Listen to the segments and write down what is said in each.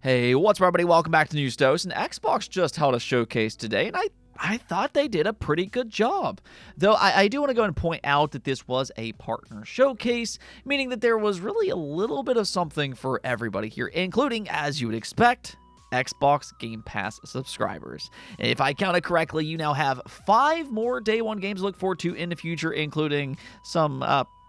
Hey, what's up, everybody? Welcome back to News Dose. And Xbox just held a showcase today, and I thought they did a pretty good job. Though I do want to go and point out that this was a partner showcase, meaning that there was really a little bit of something for everybody here, including, as you would expect, Xbox Game Pass subscribers. If I counted correctly, you now have 5 more Day 1 games to look forward to in the future, including some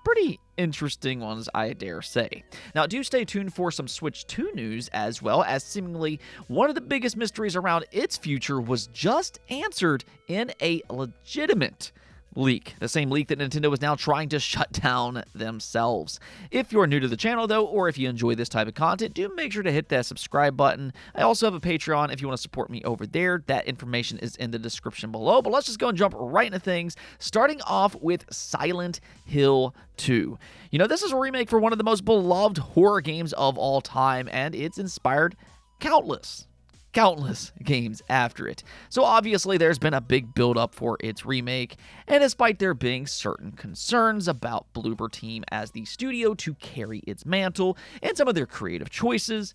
pretty interesting ones, I dare say. Now, do stay tuned for some Switch 2 news, as well as seemingly one of the biggest mysteries around its future was just answered in a legitimate leak. The same leak that Nintendo is now trying to shut down themselves. If you're new to the channel, though, or if you enjoy this type of content, do make sure to hit that subscribe button. I also have a Patreon if you want to support me over there. That information is in the description below. But let's just go and jump right into things, starting off with Silent Hill 2. You know, this is a remake for one of the most beloved horror games of all time, and it's inspired countless games after it. So obviously there's been a big build-up for its remake, and despite there being certain concerns about Bloober Team as the studio to carry its mantle and some of their creative choices,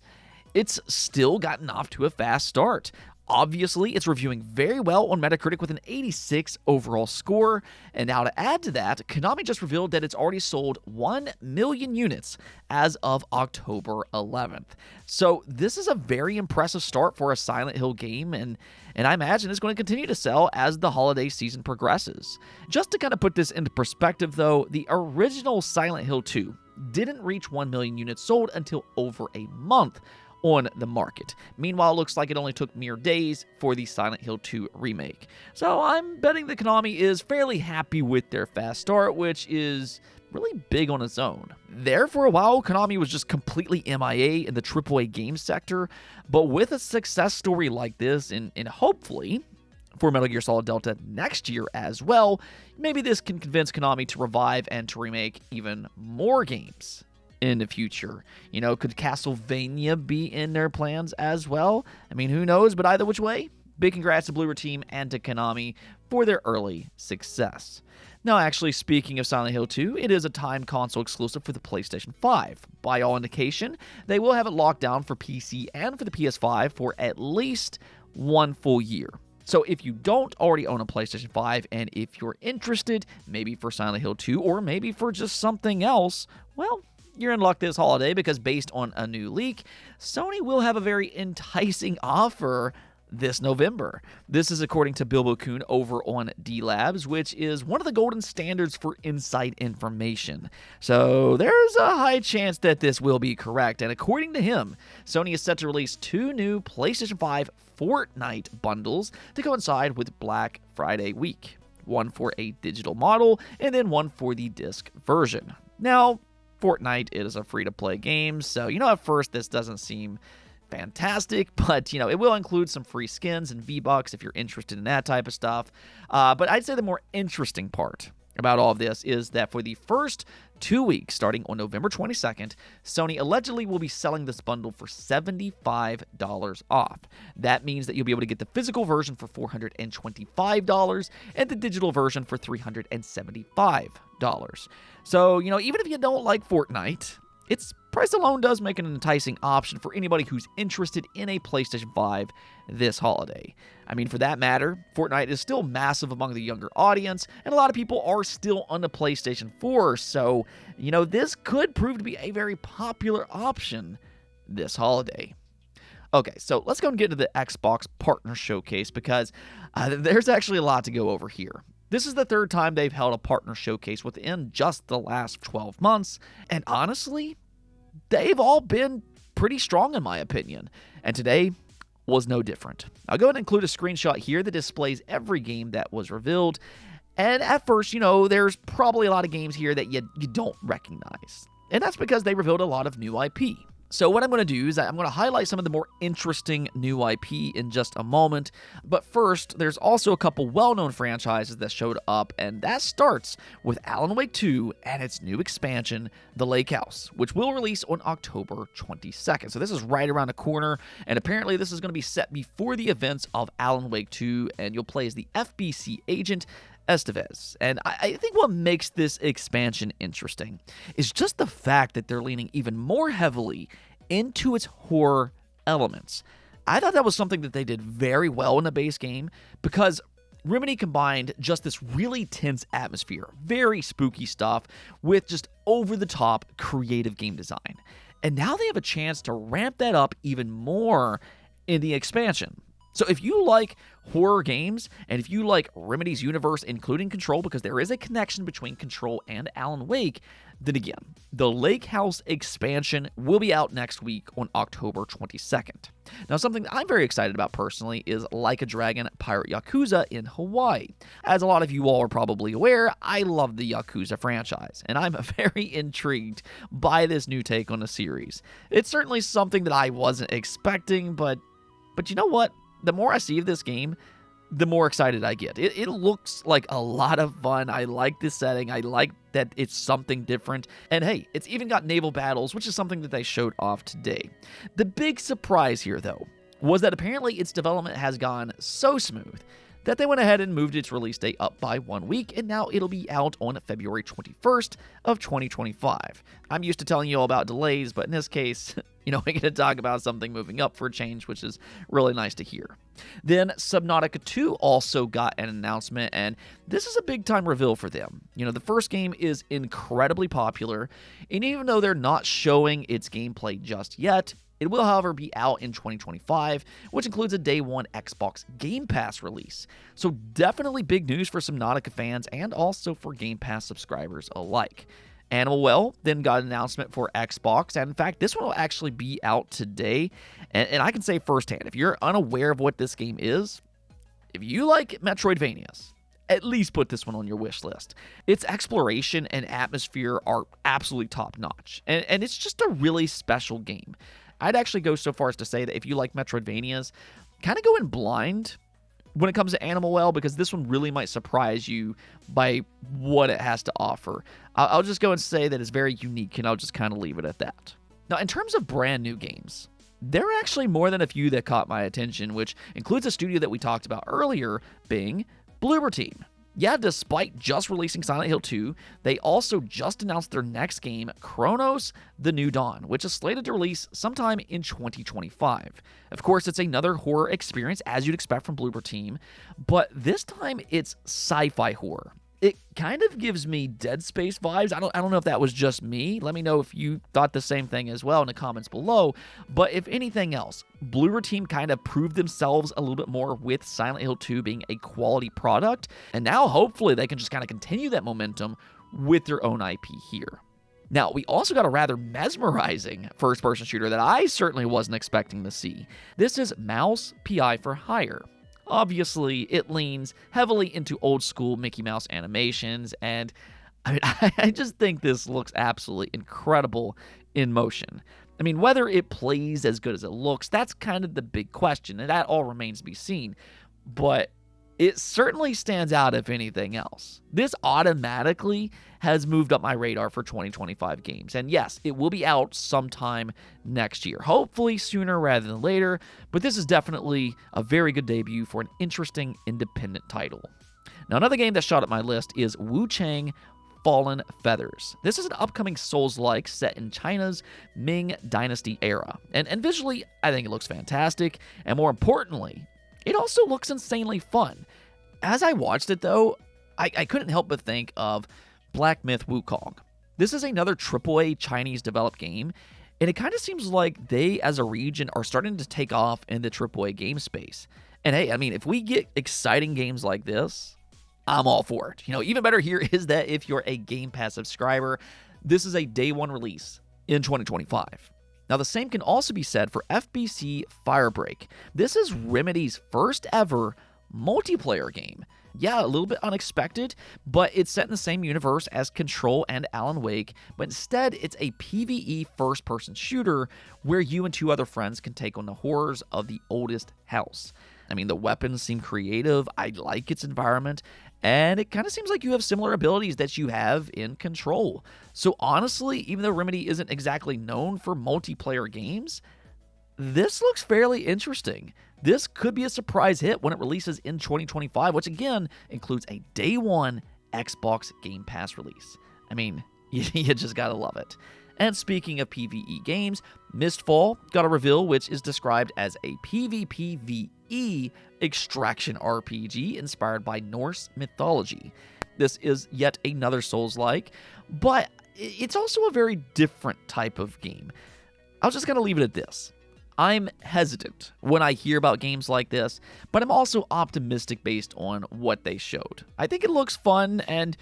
it's still gotten off to a fast start. Obviously, it's reviewing very well on Metacritic with an 86 overall score, and now to add to that, Konami just revealed that it's already sold 1 million units as of October 11th. So this is a very impressive start for a Silent Hill game, and I imagine it's going to continue to sell as the holiday season progresses. Just to kind of put this into perspective, though, the original Silent Hill 2 didn't reach 1 million units sold until over a month on the market. Meanwhile, it looks like it only took mere days for the Silent Hill 2 remake. So I'm betting that Konami is fairly happy with their fast start, which is really big on its own. There for a while, Konami was just completely MIA in the AAA game sector, but with a success story like this, and hopefully for Metal Gear Solid Delta next year as well, maybe this can convince Konami to revive and to remake even more games in the future. You know, could Castlevania be in their plans as well? I mean, who knows, but either which way, big congrats to Bloober Team and to Konami for their early success. Now, actually, speaking of Silent Hill 2, it is a timed console exclusive for the PlayStation 5. By all indication, they will have it locked down for PC and for the PS5 for at least 1 full year. So if you don't already own a PlayStation 5, and if you're interested, maybe for Silent Hill 2, or maybe for just something else, well, you're in luck this holiday, because based on a new leak, Sony will have a very enticing offer this November. This is according to Bilbo Kuhn over on D-Labs, which is one of the golden standards for inside information. So there's a high chance that this will be correct, and according to him, Sony is set to release 2 new PlayStation 5 Fortnite bundles to coincide with Black Friday week. One for a digital model, and then one for the disc version. Now, Fortnite is a free-to-play game, so, at first this doesn't seem fantastic, but, it will include some free skins and V-Bucks if you're interested in that type of stuff. But I'd say the more interesting part about all of this is that for the first 2 weeks, starting on November 22nd, Sony allegedly will be selling this bundle for $75 off. That means that you'll be able to get the physical version for $425 and the digital version for $375. So, even if you don't like Fortnite, its price alone does make it an enticing option for anybody who's interested in a PlayStation 5 this holiday. I mean, for that matter, Fortnite is still massive among the younger audience, and a lot of people are still on the PlayStation 4, so, this could prove to be a very popular option this holiday. Okay, so let's go and get into the Xbox Partner Showcase, because there's actually a lot to go over here. This is the 3rd time they've held a partner showcase within just the last 12 months, and honestly, they've all been pretty strong in my opinion, and today was no different. I'll go ahead and include a screenshot here that displays every game that was revealed, and at first, there's probably a lot of games here that you don't recognize, and that's because they revealed a lot of new IP. So what I'm going to do is I'm going to highlight some of the more interesting new IP in just a moment. But first, there's also a couple well-known franchises that showed up, and that starts with Alan Wake 2 and its new expansion, The Lake House, which will release on October 22nd. So this is right around the corner, and apparently this is going to be set before the events of Alan Wake 2, and you'll play as the FBC agent Estevez. And I think what makes this expansion interesting is just the fact that they're leaning even more heavily into its horror elements. I thought that was something that they did very well in the base game because Remedy combined just this really tense atmosphere, very spooky stuff, with just over-the-top creative game design. And now they have a chance to ramp that up even more in the expansion. So if you like horror games, and if you like Remedy's universe, including Control, because there is a connection between Control and Alan Wake, then again, the Lake House expansion will be out next week on October 22nd. Now, something that I'm very excited about personally is Like a Dragon Pirate Yakuza in Hawaii. As a lot of you all are probably aware, I love the Yakuza franchise, and I'm very intrigued by this new take on the series. It's certainly something that I wasn't expecting, but you know what? The more I see of this game, the more excited I get. It looks like a lot of fun. I like this setting. I like that it's something different. And hey, it's even got naval battles, which is something that they showed off today. The big surprise here, though, was that apparently its development has gone so smooth that they went ahead and moved its release date up by 1 week, and now it'll be out on February 21st of 2025. I'm used to telling you all about delays, but in this case, we're going to talk about something moving up for a change, which is really nice to hear. Then Subnautica 2 also got an announcement, and this is a big-time reveal for them. The first game is incredibly popular, and even though they're not showing its gameplay just yet, it will, however, be out in 2025, which includes a day one Xbox Game Pass release. So definitely big news for Subnautica fans and also for Game Pass subscribers alike. Animal Well then got an announcement for Xbox, and in fact, this one will actually be out today. And I can say firsthand, if you're unaware of what this game is, if you like Metroidvanias, at least put this one on your wish list. Its exploration and atmosphere are absolutely top-notch, and it's just a really special game. I'd actually go so far as to say that if you like Metroidvanias, kind of go in blind when it comes to Animal Well, because this one really might surprise you by what it has to offer. I'll just go and say that it's very unique, and I'll just kind of leave it at that. Now, in terms of brand new games, there are actually more than a few that caught my attention, which includes a studio that we talked about earlier, being Bloober Team. Yeah, despite just releasing Silent Hill 2, they also just announced their next game, Chronos: The New Dawn, which is slated to release sometime in 2025. Of course, it's another horror experience, as you'd expect from Bloober Team, but this time it's sci-fi horror. It kind of gives me Dead Space vibes. I don't know if that was just me. Let me know if you thought the same thing as well in the comments below. But if anything else, Bloober Team kind of proved themselves a little bit more with Silent Hill 2 being a quality product. And now hopefully they can just kind of continue that momentum with their own IP here. Now, we also got a rather mesmerizing first-person shooter that I certainly wasn't expecting to see. This is Mouse PI for Hire. Obviously, it leans heavily into old-school Mickey Mouse animations, and I just think this looks absolutely incredible in motion. Whether it plays as good as it looks, that's kind of the big question, and that all remains to be seen. But it certainly stands out if anything else. This automatically has moved up my radar for 2025 games. And yes, it will be out sometime next year. Hopefully sooner rather than later, but this is definitely a very good debut for an interesting independent title. Now, another game that shot up my list is Wu Chang Fallen Feathers. This is an upcoming Souls-like set in China's Ming Dynasty era. And visually, I think it looks fantastic. And more importantly, it also looks insanely fun. As I watched it, though, I couldn't help but think of Black Myth Wukong. This is another AAA Chinese-developed game, and it kind of seems like they, as a region, are starting to take off in the AAA game space. And hey, if we get exciting games like this, I'm all for it. Even better here is that if you're a Game Pass subscriber, this is a day one release in 2025. Now, the same can also be said for FBC Firebreak. This is Remedy's first ever multiplayer game. Yeah, a little bit unexpected, but it's set in the same universe as Control and Alan Wake, but instead it's a PvE first-person shooter where you and two other friends can take on the horrors of the oldest house. The weapons seem creative, I like its environment, and it kind of seems like you have similar abilities that you have in Control. So honestly, even though Remedy isn't exactly known for multiplayer games, this looks fairly interesting. This could be a surprise hit when it releases in 2025, which again includes a day one Xbox Game Pass release. You just gotta love it. And speaking of PvE games, Mistfall got a reveal which is described as a PvPvE extraction RPG inspired by Norse mythology. This is yet another Souls-like, but it's also a very different type of game. I was just going to leave it at this. I'm hesitant when I hear about games like this, but I'm also optimistic based on what they showed. I think it looks fun, and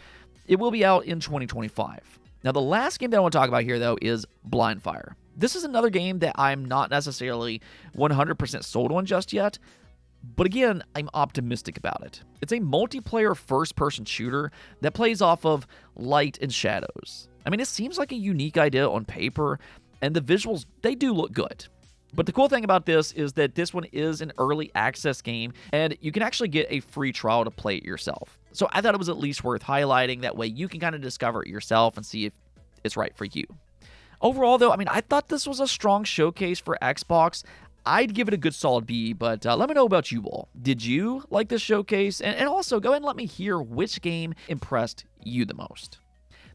it will be out in 2025. Now, the last game that I want to talk about here, though, is Blindfire. This is another game that I'm not necessarily 100% sold on just yet, but again, I'm optimistic about it. It's a multiplayer first-person shooter that plays off of light and shadows. I mean, it seems like a unique idea on paper, and the visuals, they do look good. But the cool thing about this is that this one is an early access game, and you can actually get a free trial to play it yourself. So I thought it was at least worth highlighting. That way you can kind of discover it yourself and see if it's right for you. Overall, though, I mean, I thought this was a strong showcase for Xbox. I'd give it a good solid B, but let me know about you all. Did you like this showcase? And also, go ahead and let me hear which game impressed you the most.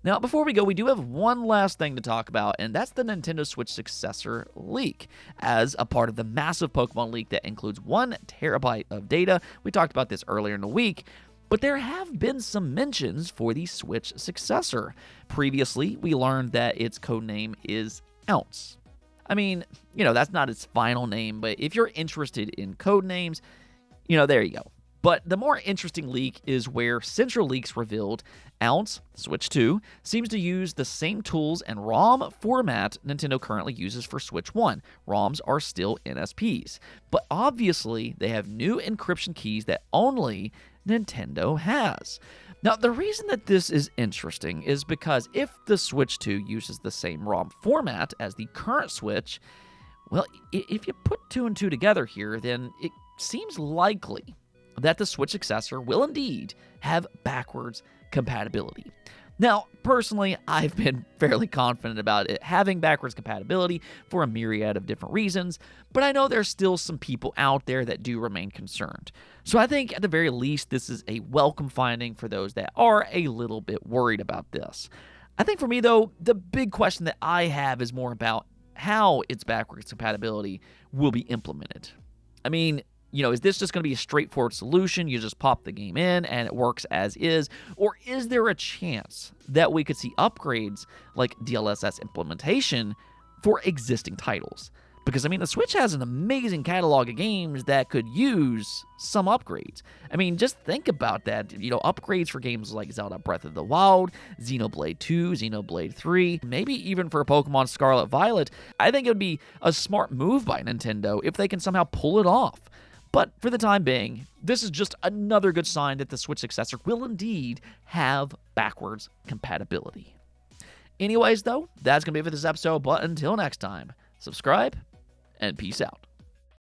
Now, before we go, we do have one last thing to talk about, and that's the Nintendo Switch successor leak. As a part of the massive Pokemon leak that includes 1 terabyte of data, we talked about this earlier in the week, but there have been some mentions for the Switch successor. Previously, we learned that its codename is Ounce. I mean, that's not its final name, but if you're interested in codenames, there you go. But the more interesting leak is where Central Leaks revealed Ounce, Switch 2, seems to use the same tools and ROM format Nintendo currently uses for Switch 1. ROMs are still NSPs. But obviously, they have new encryption keys that only Nintendo has. Now, the reason that this is interesting is because if the Switch 2 uses the same ROM format as the current Switch, well, if you put 2 and 2 together here, then it seems likely that the Switch successor will indeed have backwards compatibility. Now, personally, I've been fairly confident about it having backwards compatibility for a myriad of different reasons, but I know there's still some people out there that do remain concerned. So I think at the very least, this is a welcome finding for those that are a little bit worried about this. I think for me, though, the big question that I have is more about how its backwards compatibility will be implemented. I mean, is this just going to be a straightforward solution? You just pop the game in and it works as is? Or is there a chance that we could see upgrades like DLSS implementation for existing titles? Because, I mean, the Switch has an amazing catalog of games that could use some upgrades. I mean, just think about that. Upgrades for games like Zelda Breath of the Wild, Xenoblade 2, Xenoblade 3, maybe even for Pokemon Scarlet Violet. I think it would be a smart move by Nintendo if they can somehow pull it off. But for the time being, this is just another good sign that the Switch successor will indeed have backwards compatibility. Anyways, though, that's going to be it for this episode, but until next time, subscribe and peace out.